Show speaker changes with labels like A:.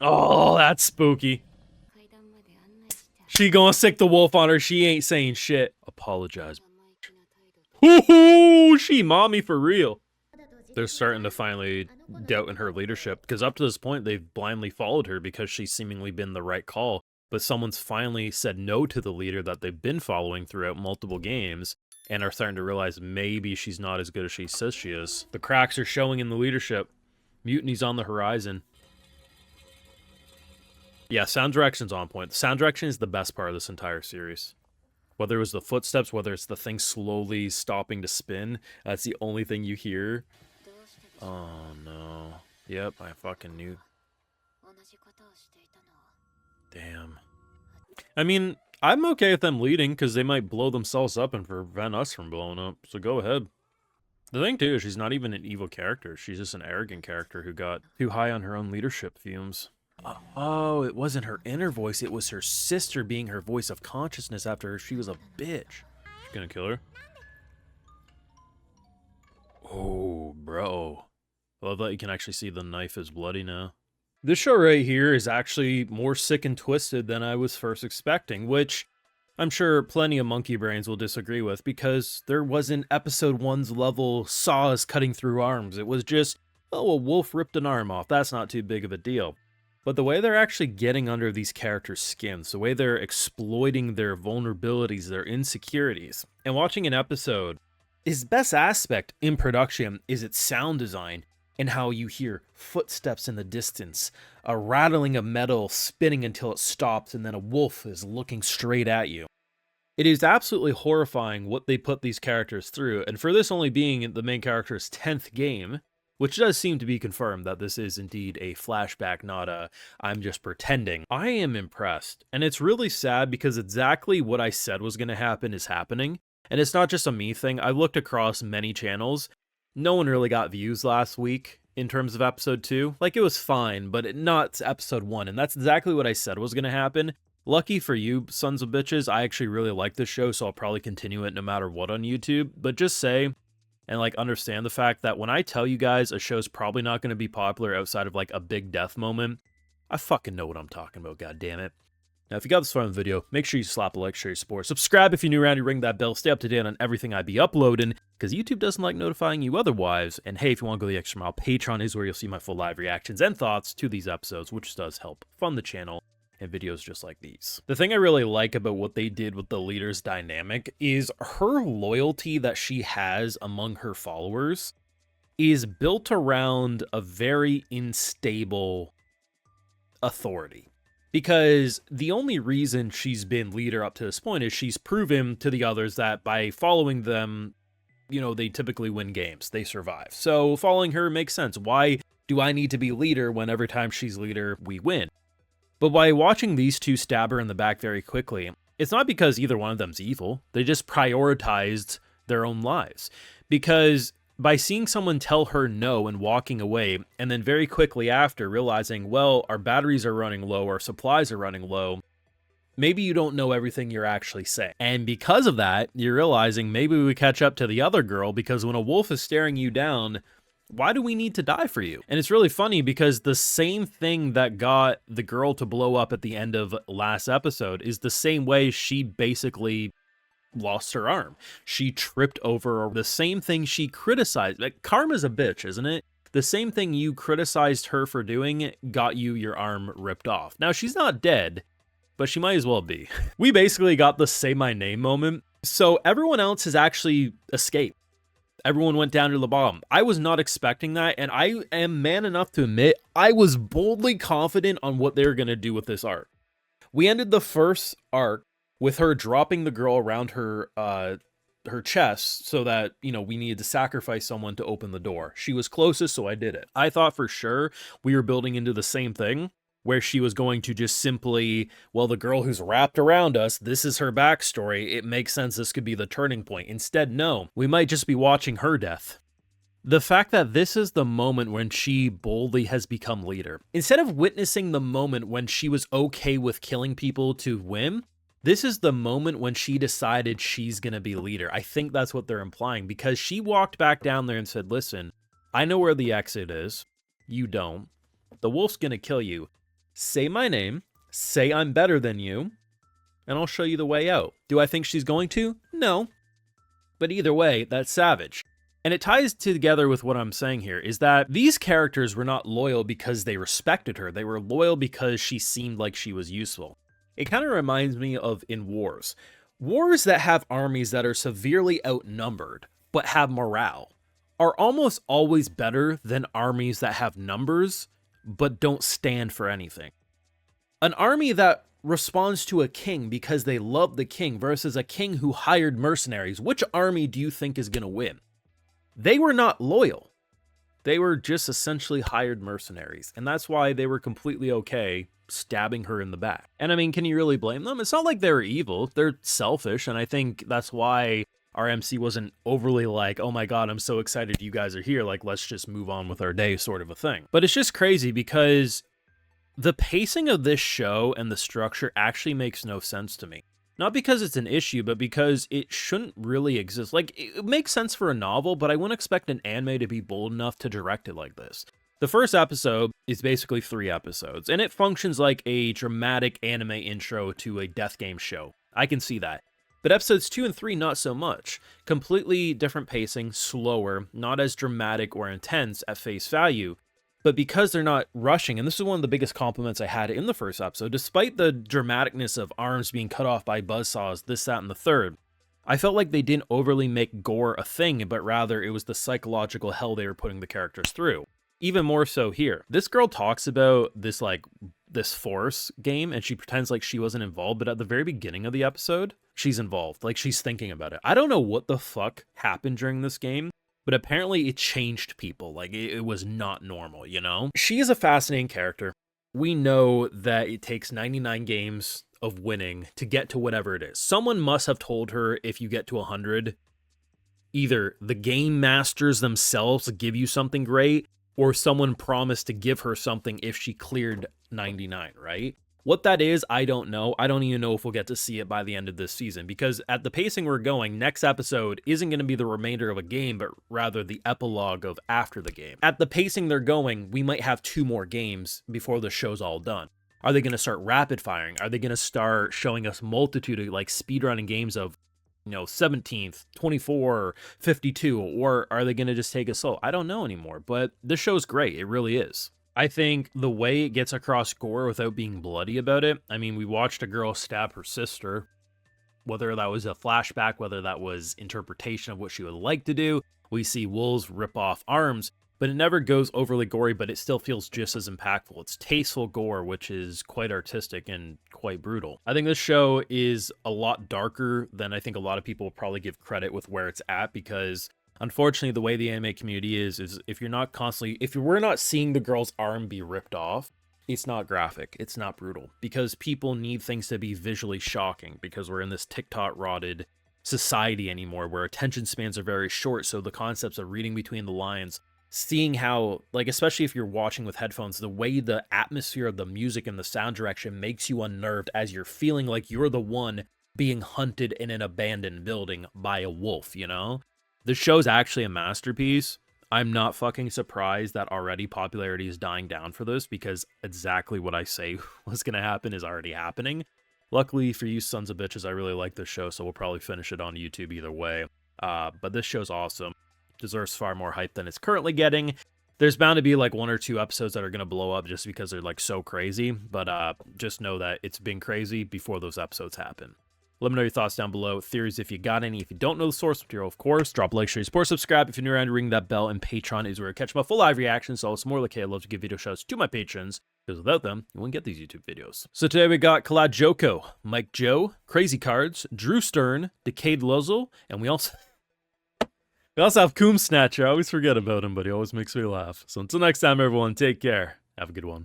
A: Oh, that's spooky. She gonna sick the wolf on her. She ain't saying shit. Apologize. Hoo-hoo! She mommy for real. They're starting to finally doubt in her leadership, because up to this point they've blindly followed her because she's seemingly been the right call, but someone's finally said no to the leader that they've been following throughout multiple games and are starting to realize maybe she's not as good as she says she is. The cracks are showing in the leadership. Mutiny's on the horizon. Yeah, sound direction's on point. The sound direction is the best part of this entire series. Whether it was the footsteps, whether it's the thing slowly stopping to spin, that's the only thing you hear. Oh no. Yep, I fucking knew. Damn. I mean, I'm okay with them leading, because they might blow themselves up and prevent us from blowing up, so go ahead. The thing, too, is she's not even an evil character. She's just an arrogant character who got too high on her own leadership fumes. Oh, it wasn't her inner voice, it was her sister being her voice of consciousness after she was a bitch. She's gonna kill her? Oh, bro. I love that you can actually see the knife is bloody now. This show right here is actually more sick and twisted than I was first expecting, which I'm sure plenty of monkey brains will disagree with, because there wasn't episode 1's level saws cutting through arms. It was just, oh, a wolf ripped an arm off. That's not too big of a deal. But the way they're actually getting under these characters' skins, the way they're exploiting their vulnerabilities, their insecurities, and watching an episode, his best aspect in production is its sound design and how you hear footsteps in the distance, a rattling of metal spinning until it stops, and then a wolf is looking straight at you. It is absolutely horrifying what they put these characters through, and for this only being the main character's 10th game, which does seem to be confirmed that this is indeed a flashback, not a I'm just pretending, I am impressed. And it's really sad because exactly what I said was going to happen is happening. And it's not just a me thing. I looked across many channels. No one really got views last week in terms of episode 2. Like, it was fine, but not episode 1. And that's exactly what I said was going to happen. Lucky for you, sons of bitches, I actually really like this show, so I'll probably continue it no matter what on YouTube. But just say, and like understand the fact that when I tell you guys a show's probably not going to be popular outside of like a big death moment, I fucking know what I'm talking about, goddammit. Now, if you got this far in the video, make sure you slap a like, share your support, subscribe if you're new around, you ring that bell, stay up to date on everything I be uploading, because YouTube doesn't like notifying you otherwise. And hey, if you want to go the extra mile, Patreon is where you'll see my full live reactions and thoughts to these episodes, which does help fund the channel and videos just like these. The thing I really like about what they did with the leader's dynamic is her loyalty that she has among her followers is built around a very unstable authority. Because the only reason she's been leader up to this point is she's proven to the others that by following them, you know, they typically win games, they survive. So following her makes sense. Why do I need to be leader when every time she's leader, we win? But by watching these two stab her in the back very quickly, it's not because either one of them's evil. They just prioritized their own lives. Because by seeing someone tell her no and walking away, and then very quickly after realizing, well, our batteries are running low, our supplies are running low, maybe you don't know everything you're actually saying. And because of that, you're realizing maybe we catch up to the other girl, because when a wolf is staring you down, why do we need to die for you? And it's really funny because the same thing that got the girl to blow up at the end of last episode is the same way she basically lost her arm. She tripped over the same thing she criticized. Like, karma's a bitch, isn't it? The same thing you criticized her for doing got you your arm ripped off. Now, she's not dead, but she might as well be. We basically got the say my name moment. So everyone else has actually escaped. Everyone went down to the bottom. I was not expecting that, and I am man enough to admit I was boldly confident on what they were going to do with this arc. We ended the first arc with her dropping the girl around her chest so that, you know, we needed to sacrifice someone to open the door. She was closest, so I did it. I thought for sure we were building into the same thing, where she was going to just simply, well, the girl who's wrapped around us, this is her backstory, it makes sense this could be the turning point. Instead, no, we might just be watching her death. The fact that this is the moment when she boldly has become leader. Instead of witnessing the moment when she was okay with killing people to win, this is the moment when she decided she's gonna be leader. I think that's what they're implying, because she walked back down there and said, listen, I know where the exit is, you don't. The wolf's gonna kill you. say my name, say I'm better than you, and I'll show you the way out. Do I think she's going to? No. But either way, that's savage. And it ties together with what I'm saying here, is that these characters were not loyal because they respected her. They were loyal because she seemed like she was useful. It kind of reminds me of in wars. Wars that have armies that are severely outnumbered, but have morale, are almost always better than armies that have numbers, but don't stand for anything. An army that responds to a king because they love the king versus a king who hired mercenaries, which army do you think is going to win? They were not loyal. They were just essentially hired mercenaries, and that's why they were completely okay stabbing her in the back. And I mean, can you really blame them? It's not like they were evil. They're selfish, and I think that's why our MC wasn't overly like, oh my god, I'm so excited you guys are here, like, let's just move on with our day sort of a thing. But it's just crazy because the pacing of this show and the structure actually makes no sense to me. Not because it's an issue, but because it shouldn't really exist. Like, it makes sense for a novel, but I wouldn't expect an anime to be bold enough to direct it like this. The first episode is basically 3 episodes, and it functions like a dramatic anime intro to a death game show. I can see that. But episodes 2 and 3, not so much. Completely different pacing, slower, not as dramatic or intense at face value. But because they're not rushing, and this is one of the biggest compliments I had in the first episode, despite the dramaticness of arms being cut off by buzzsaws, this, that, and the third, I felt like they didn't overly make gore a thing, but rather it was the psychological hell they were putting the characters through. Even more so here. This girl talks about this Force game, and she pretends like she wasn't involved, but at the very beginning of the episode, she's involved. Like, she's thinking about it. I don't know what the fuck happened during this game, but apparently it changed people. Like, it was not normal, you know? She is a fascinating character. We know that it takes 99 games of winning to get to whatever it is. Someone must have told her if you get to 100, either the game masters themselves give you something great, or someone promised to give her something if she cleared 99, right? What that is, I don't know. I don't even know if we'll get to see it by the end of this season, because at the pacing we're going, next episode isn't going to be the remainder of a game, but rather the epilogue of after the game. At the pacing they're going, we might have 2 more games before the show's all done. Are they going to start rapid firing? Are they going to start showing us multitude of like speedrunning games of, 17th, 24, 52, or are they going to just take it slow? I don't know anymore, but this show's great. It really is. I think the way it gets across gore without being bloody about it, I mean, we watched a girl stab her sister, whether that was a flashback, whether that was interpretation of what she would like to do. We see wolves rip off arms, but it never goes overly gory, but it still feels just as impactful. It's tasteful gore, which is quite artistic and quite brutal. I think this show is a lot darker than I think a lot of people will probably give credit with where it's at, because unfortunately, the way the anime community is if we're not seeing the girl's arm be ripped off, it's not graphic, it's not brutal, because people need things to be visually shocking, because we're in this TikTok rotted society anymore where attention spans are very short. So the concepts of reading between the lines, seeing how, like, especially if you're watching with headphones, the way the atmosphere of the music and the sound direction makes you unnerved as you're feeling like you're the one being hunted in an abandoned building by a wolf, you know? The show's actually a masterpiece. I'm not fucking surprised that already popularity is dying down for this, because exactly what I say was going to happen is already happening. Luckily for you sons of bitches, I really like this show, so we'll probably finish it on YouTube either way. But this show's awesome. Deserves far more hype than it's currently getting. There's bound to be like 1 or 2 episodes that are going to blow up just because they're like so crazy. But just know that it's been crazy before those episodes happen. Let me know your thoughts down below. Theories if you got any. If you don't know the source material, of course, drop a like, share, support, subscribe. If you're new around, ring that bell, and Patreon is where I catch my full live reactions. So it's more like, hey, I love to give video shows to my patrons, because without them, you wouldn't get these YouTube videos. So today we got Kalad Joko, Mike Joe, Crazy Cards, Drew Stern, Decayed Luzzle, and we also have Coom Snatcher. I always forget about him, but he always makes me laugh. So until next time, everyone, take care. Have a good one.